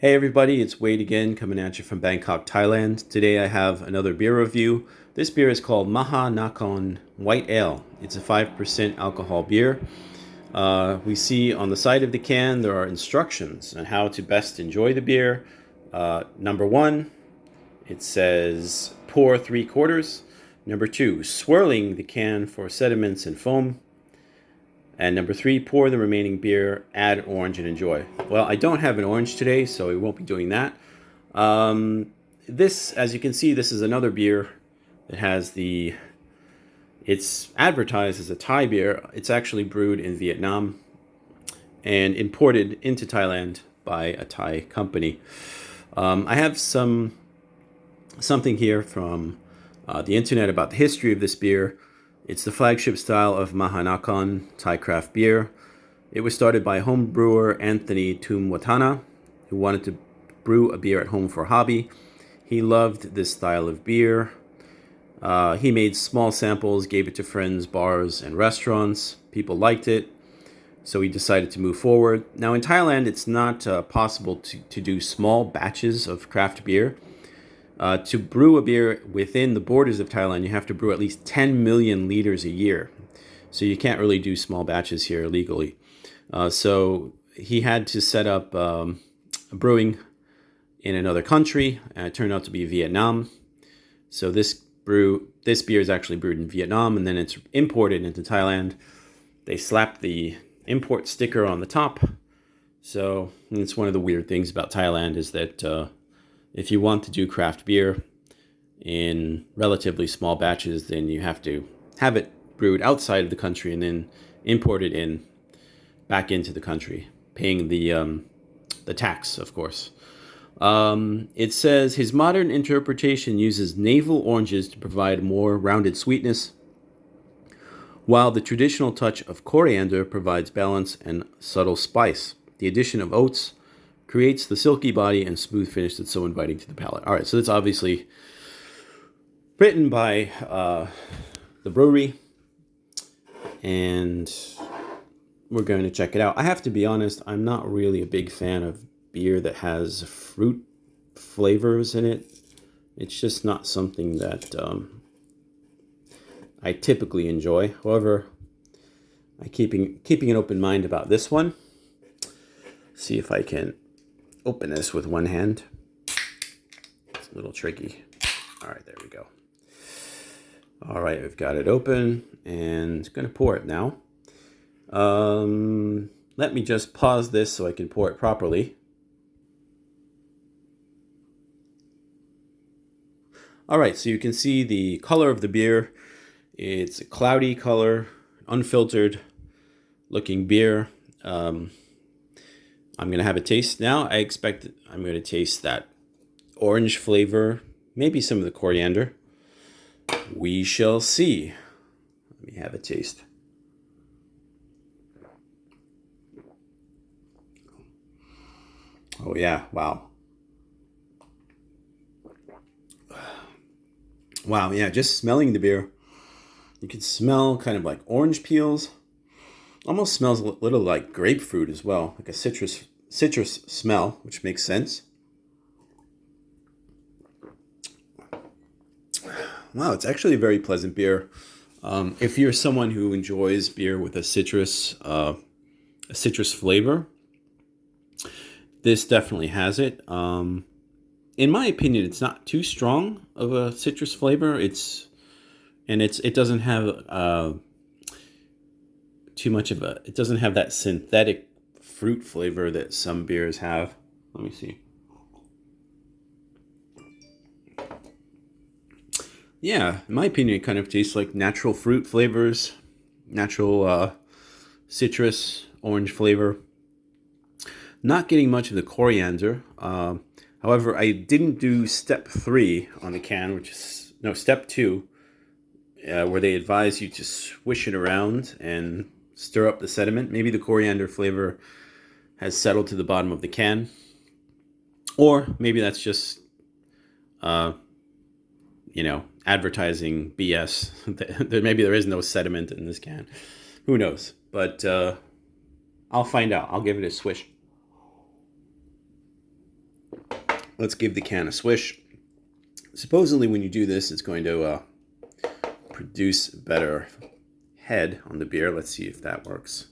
Hey everybody, it's Wade again coming at you from Bangkok, Thailand. Today I have another beer review. This beer is called Maha Nakhon White Ale. It's a 5% alcohol beer. We see on the side of the can there are instructions on how to best enjoy the beer. Number one, it says pour 3/4. Number two, swirling the can for sediments and foam. And number three, pour the remaining beer, add orange, and enjoy. Well, I don't have an orange today, so we won't be doing that. This, as you can see, this is another beer that has it's advertised as a Thai beer. It's actually brewed in Vietnam and imported into Thailand by a Thai company. I have something here from the internet about the history of this beer. It's the flagship style of Maha Nakhon Thai craft beer. It was started by home brewer Anthony Tumwatana, who wanted to brew a beer at home for hobby. He loved this style of beer. He made small samples, gave it to friends, bars, and restaurants. People liked it, so he decided to move forward. Now in Thailand, it's not possible to do small batches of craft beer. To brew a beer within the borders of Thailand, you have to brew at least 10 million liters a year. So you can't really do small batches here legally. So he had to set up brewing in another country, and it turned out to be Vietnam. So this beer is actually brewed in Vietnam, and then it's imported into Thailand. They slapped the import sticker on the top. So it's one of the weird things about Thailand is that if you want to do craft beer in relatively small batches, then you have to have it brewed outside of the country and then import it back into the country, paying the tax, of course. It says his modern interpretation uses navel oranges to provide more rounded sweetness, while the traditional touch of coriander provides balance and subtle spice. The addition of oats creates the silky body and smooth finish that's so inviting to the palate. All right, so that's obviously written by the brewery, and we're going to check it out. I have to be honest, I'm not really a big fan of beer that has fruit flavors in it. It's just not something that I typically enjoy. However, I'm keeping an open mind about this one. See if I can open this with one hand. It's a little tricky. All right, there we go. All right, we've got it open and going to pour it now. Let me just pause this so I can pour it properly. All right, so you can see the color of the beer. It's a cloudy color, unfiltered looking beer. I'm going to have a taste now. I'm going to taste that orange flavor, maybe some of the coriander. We shall see. Let me have a taste. Oh yeah, wow. Wow, yeah, just smelling the beer. You can smell kind of like orange peels. Almost smells a little like grapefruit as well, like a citrus smell, which makes sense. Wow, it's actually a very pleasant beer. If you're someone who enjoys beer with a citrus flavor, this definitely has it. In my opinion, it's not too strong of a citrus flavor. It doesn't have too much of it doesn't have that synthetic fruit flavor that some beers have. Let me see. Yeah, in my opinion, it kind of tastes like natural fruit flavors, natural citrus, orange flavor. Not getting much of the coriander. However, I didn't do step 3 on the can, step 2, where they advise you to swish it around and stir up the sediment. Maybe the coriander flavor has settled to the bottom of the can. Or maybe that's just, advertising BS. Maybe there is no sediment in this can. Who knows? But I'll find out. I'll give it a swish. Let's give the can a swish. Supposedly when you do this, it's going to produce a better head on the beer. Let's see if that works.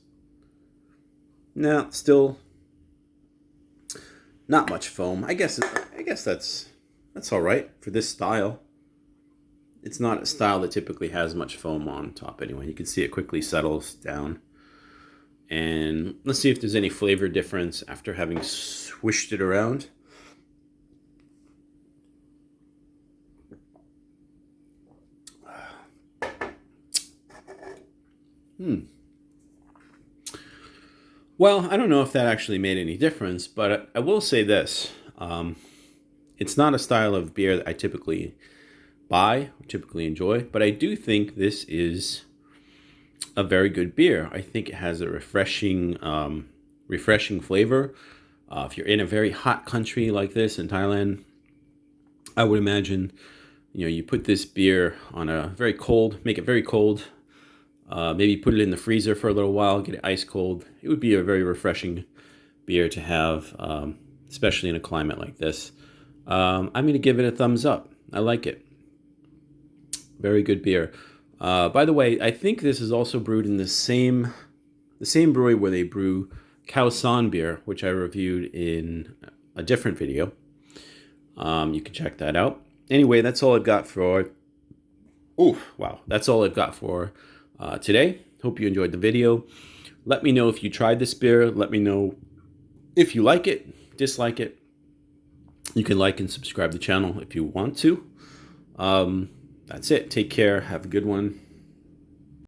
No, still not much foam. I guess that's all right for this style. It's not a style that typically has much foam on top anyway. You can see it quickly settles down. And let's see if there's any flavor difference after having swished it around. Well, I don't know if that actually made any difference, but I will say this. It's not a style of beer that I typically buy, typically enjoy, but I do think this is a very good beer. I think it has a refreshing flavor. If you're in a very hot country like this in Thailand, I would imagine, you put this beer on a very cold, make it very cold, maybe put it in the freezer for a little while, get it ice cold. It would be a very refreshing beer to have, especially in a climate like this. I'm going to give it a thumbs up. I like it. Very good beer. By the way, I think this is also brewed in the same brewery where they brew Khao San beer, which I reviewed in a different video. You can check that out. Anyway, that's all I've got for. That's all I've got for today. Hope you enjoyed the video. Let me know if you tried this beer. Let me know if you like it, dislike it. You can like and subscribe to the channel if you want to. That's it. Take care. Have a good one.